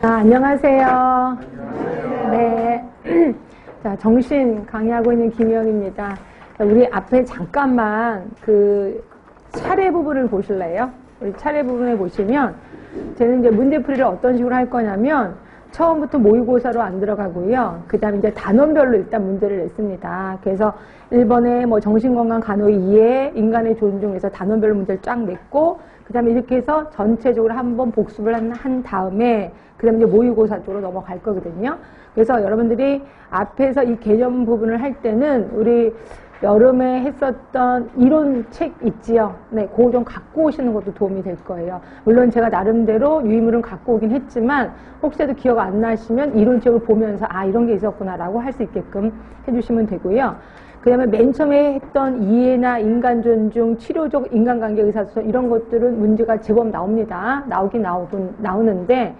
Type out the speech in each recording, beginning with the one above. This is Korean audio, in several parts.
안녕하세요. 네. 자, 정신 강의하고 있는 김영입니다. 우리 앞에 잠깐만 그 차례 부분을 보실래요? 우리 차례 부분을 보시면, 저는 이제 문제풀이를 어떤 식으로 할 거냐면, 처음부터 모의고사로 안 들어가고요. 그 다음에 이제 단원별로 일단 문제를 냈습니다. 그래서 1번에 뭐 정신건강 간호의 이해, 인간의 존중에서 단원별로 문제를 쫙 냈고, 그 다음에 이렇게 해서 전체적으로 한번 복습을 한 다음에, 그 다음에 이제 모의고사 쪽으로 넘어갈 거거든요. 그래서 여러분들이 앞에서 이 개념 부분을 할 때는 우리 여름에 했었던 이론 책 있지요. 네, 그거 좀 갖고 오시는 것도 도움이 될 거예요. 물론 제가 나름대로 유의물은 갖고 오긴 했지만 혹시라도 기억 안 나시면 이론책을 보면서 아, 이런 게 있었구나라고 할 수 있게끔 해주시면 되고요. 그 다음에 맨 처음에 했던 이해나 인간 존중, 치료적 인간관계 의사소통 이런 것들은 문제가 제법 나옵니다. 나오는데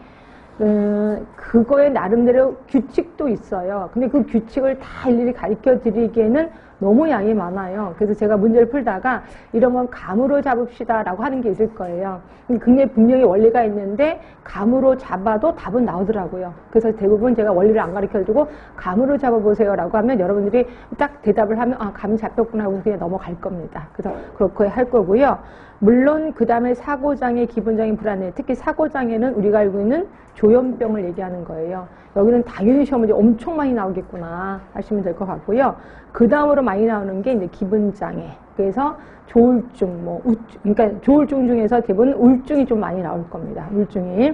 그거에 나름대로 규칙도 있어요. 근데 그 규칙을 다 일일이 가르쳐 드리기에는 너무 양이 많아요. 그래서 제가 문제를 풀다가 이런 건 감으로 잡읍시다 라고 하는 게 있을 거예요. 굉장히 분명히 원리가 있는데 감으로 잡아도 답은 나오더라고요. 그래서 대부분 제가 원리를 안 가르쳐 주고 감으로 잡아보세요 라고 하면 여러분들이 딱 대답을 하면 아, 감이 잡혔구나 하고 그냥 넘어갈 겁니다. 그래서 그렇게 할 거고요. 물론 그 다음에 사고장애, 기본장애, 불안해, 특히 사고장애는 우리가 알고 있는 조현병을 얘기하는 거예요. 여기는 당연히 시험 문제 엄청 많이 나오겠구나 하시면 될 것 같고요. 그 다음으로 많이 나오는 게 이제 기분장애. 그래서 조울증, 뭐 우증, 그러니까 조울증 중에서 대부분 울증이 좀 많이 나올 겁니다. 울증이.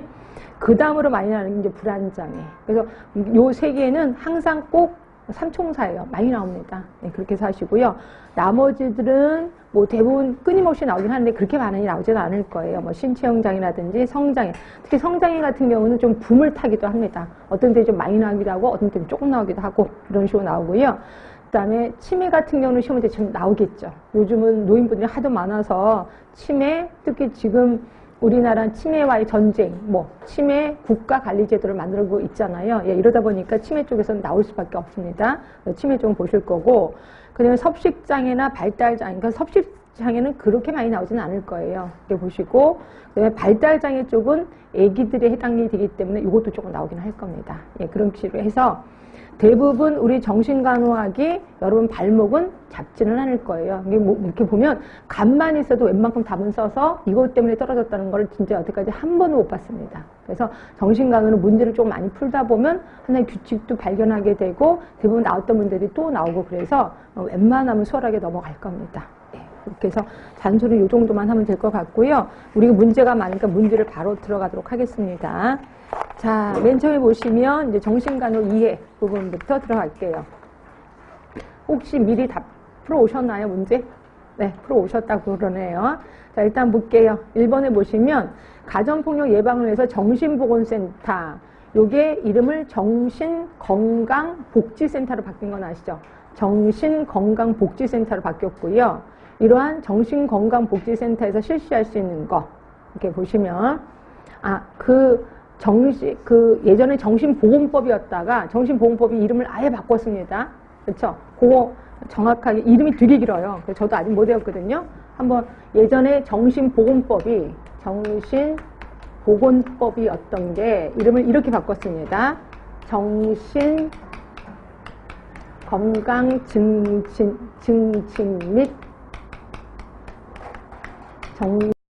그 다음으로 많이 나오는 게 이제 불안장애. 그래서 요 세 개는 항상 꼭 삼총사예요. 많이 나옵니다. 네, 그렇게 해서 하시고요. 나머지들은 뭐 대부분 끊임없이 나오긴 하는데 그렇게 많이 나오지는 않을 거예요. 뭐 신체형장애라든지 성장애. 특히 성장애 같은 경우는 좀 붐을 타기도 합니다. 어떤 때 좀 많이 나오기도 하고 어떤 때는 조금 나오기도 하고 이런 식으로 나오고요. 그 다음에 치매 같은 경우는 시험 문제 지금 나오겠죠. 요즘은 노인분들이 하도 많아서 치매, 특히 지금 우리나라 치매와의 전쟁, 뭐 치매 국가관리제도를 만들고 있잖아요. 예, 이러다 보니까 치매 쪽에서는 나올 수밖에 없습니다. 치매 쪽은 보실 거고, 그다음에 섭식장애나 발달장애, 그러니까 섭식장애는 그렇게 많이 나오지는 않을 거예요. 이렇게 보시고, 그다음에 발달장애 쪽은 아기들에 해당이 되기 때문에 이것도 조금 나오긴 할 겁니다. 예, 그런 식으로 해서 대부분 우리 정신간호학이 여러분 발목은 잡지는 않을 거예요. 이게 뭐 이렇게 보면 감만 있어도 웬만큼 답은 써서 이것 때문에 떨어졌다는 걸 진짜 여태까지 한 번도 못 봤습니다. 그래서 정신간호는 문제를 조금 많이 풀다 보면 하나의 규칙도 발견하게 되고 대부분 나왔던 문제들이 또 나오고 그래서 웬만하면 수월하게 넘어갈 겁니다. 그렇게 해서 잔소리 이 정도만 하면 될 것 같고요. 우리가 문제가 많으니까 문제를 바로 들어가도록 하겠습니다. 자, 맨 처음에 보시면 이제 정신간호 이해 부분부터 들어갈게요. 혹시 미리 다 풀어 오셨나요, 문제? 네, 풀어 오셨다고 그러네요. 자, 일단 볼게요. 1번에 보시면 가정폭력 예방을 위해서 정신보건센터, 요게 이름을 정신건강복지센터로 바뀐 건 아시죠? 정신건강복지센터로 바뀌었고요. 이러한 정신건강복지센터에서 실시할 수 있는 거 이렇게 보시면 예전에 정신보건법이었다가 정신보건법이 이름을 아예 바꿨습니다. 그렇죠? 그거 정확하게 이름이 되게 길어요. 그래서 저도 아직 못 외웠거든요. 한번 예전에 정신보건법이었던 게 이름을 이렇게 바꿨습니다. 정신건강증진 및